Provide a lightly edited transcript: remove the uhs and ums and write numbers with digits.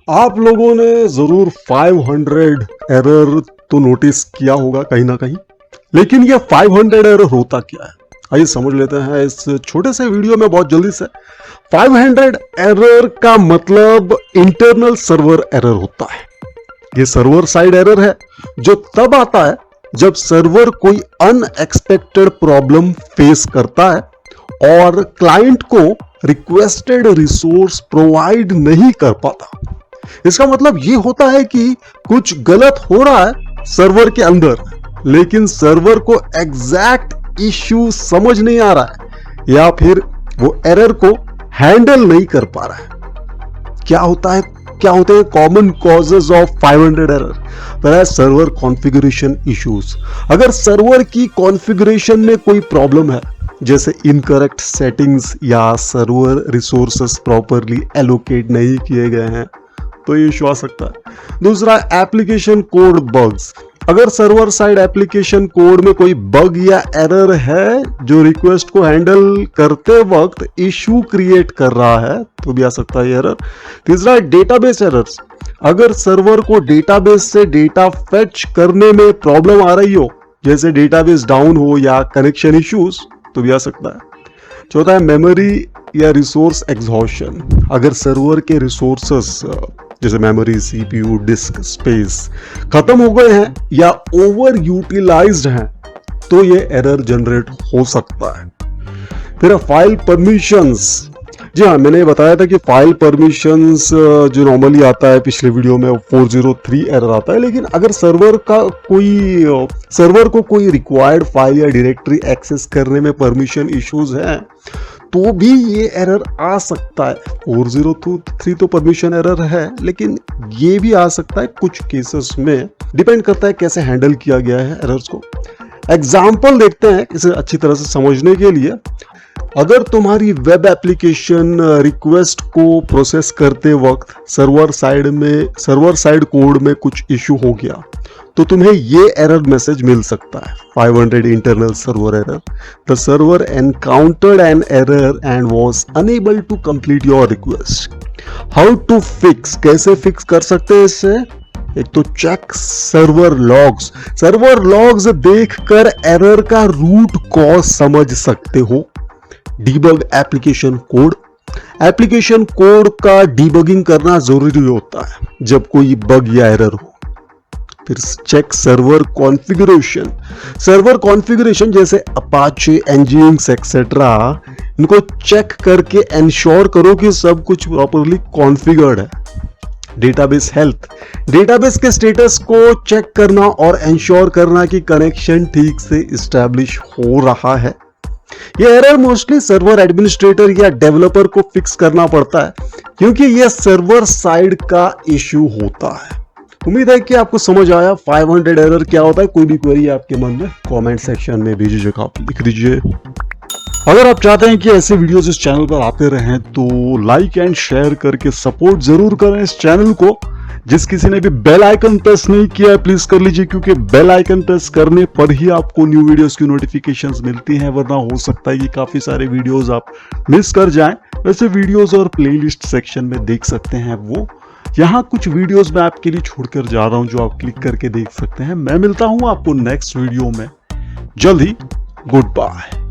आप लोगों ने जरूर 500 एरर तो नोटिस किया होगा कहीं ना कहीं, लेकिन ये 500 एरर होता क्या है आइए समझ लेते हैं इस छोटे से वीडियो में बहुत जल्दी से। 500 एरर का मतलब इंटरनल सर्वर एरर होता है। ये सर्वर साइड एरर है जो तब आता है जब सर्वर कोई अनएक्सपेक्टेड प्रॉब्लम फेस करता है और क्लाइंट को रिक्वेस्टेड रिसोर्स प्रोवाइड नहीं कर पाता। इसका मतलब ये होता है कि कुछ गलत हो रहा है सर्वर के अंदर, लेकिन सर्वर को एग्जैक्ट इश्यू समझ नहीं आ रहा है या फिर वो एरर को हैंडल नहीं कर पा रहा है। क्या होते हैं कॉमन कॉजेज ऑफ 500 एरर? पहला है सर्वर कॉन्फ़िगरेशन इश्यूज। अगर सर्वर की कॉन्फ़िगरेशन में कोई प्रॉब्लम है, जैसे इनकरेक्ट सेटिंग्स या सर्वर रिसोर्सेस प्रॉपरली एलोकेट नहीं किए गए हैं, तो ये इश्यू आ सकता है। दूसरा, एप्लीकेशन कोड बग्स। अगर सर्वर साइड एप्लीकेशन कोड में कोई बग या एरर है जो रिक्वेस्ट को हैंडल करते वक्त इश्यू क्रिएट कर रहा है, तो भी आ सकता है एरर। तीसरा, डेटाबेस एरर्स। अगर सर्वर को डेटाबेस से डेटा फेच करने में प्रॉब्लम आ रही हो, जैसे डेटाबेस डाउन हो या कनेक्शन इश्यूज, तो भी आ सकता है। चौथा है मेमोरी या रिसोर्स एग्जॉशन। अगर सर्वर के रिसोर्सेस जैसे मेमोरी, सीपीयू, डिस्क स्पेस खत्म हो गए हैं या ओवर यूटिलाइज्ड हैं, तो ये एरर जनरेट हो सकता है। फिर फाइल परमिशंस। जी हाँ, मैंने बताया था कि फाइल परमिशंस जो नॉर्मली आता है पिछले वीडियो में 403 एरर आता है, लेकिन अगर सर्वर को कोई रिक्वायर्ड फाइल या डायरेक्टरी एक्सेस करने में परमिशन इश्यूज हैं, तो भी ये एरर आ सकता है। 403 तो परमिशन एरर है, लेकिन ये भी आ सकता है कुछ केसेस में। डिपेंड करता है कैसे हैंडल किया गया है एरर्स को। एग्जाम्पल देखते हैं इसे अच्छी तरह से समझने के लिए। अगर तुम्हारी वेब एप्लीकेशन रिक्वेस्ट को प्रोसेस करते वक्त सर्वर साइड कोड में कुछ इश्यू हो गया, तो तुम्हें ये एरर मैसेज मिल सकता है, 500 internal server error. The server encountered an error and was unable to complete your request. How to fix? कैसे फिक्स कर सकते हैं इससे? एक तो check server logs. Server logs देखकर एरर का रूट कॉज समझ सकते हो। Debug application code. Application code का डीबगिंग करना जरूरी होता है जब कोई बग या एरर हो। फिर check server configuration. Server configuration जैसे अपाचे, एनजीएक्स एक्सेट्रा, इनको चेक करके एंश्योर करो कि सब कुछ प्रॉपरली कॉन्फ़िगर्ड है। Database health. डेटाबेस के स्टेटस को चेक करना और एंश्योर करना कि कनेक्शन ठीक से इस्टेब्लिश हो रहा है। ये एरर मोस्टली सर्वर एडमिनिस्ट्रेटर या डेवलपर को फिक्स करना पड़ता है, क्योंकि ये सर्वर साइड का इश्यू होता है। उम्मीद है कि आपको समझ आया 500 एरर क्या होता है। कोई भी क्वेरी आपके मन में कमेंट सेक्शन में भेजिएगा, आप लिख दीजिए। अगर आप चाहते हैं कि ऐसे वीडियोस इस चैनल पर आते रहें, तो लाइक एंड शेयर करके सपोर्ट जरूर करें इस चैनल को। जिस किसी ने भी बेल आइकन प्रेस नहीं किया है, प्लीज कर लीजिए, क्योंकि बेल आइकन प्रेस करने पर ही आपको न्यू वीडियोस की नोटिफिकेशंस मिलती हैं, वरना हो सकता है कि काफी सारे वीडियोस आप मिस कर जाएं। वैसे वीडियोस और प्लेलिस्ट सेक्शन में देख सकते हैं, वो यहाँ कुछ वीडियोस मैं आपके लिए छोड़कर जा रहा हूं जो आप क्लिक करके देख सकते हैं। मैं मिलता हूं आपको नेक्स्ट वीडियो में जल्द ही। Good bye.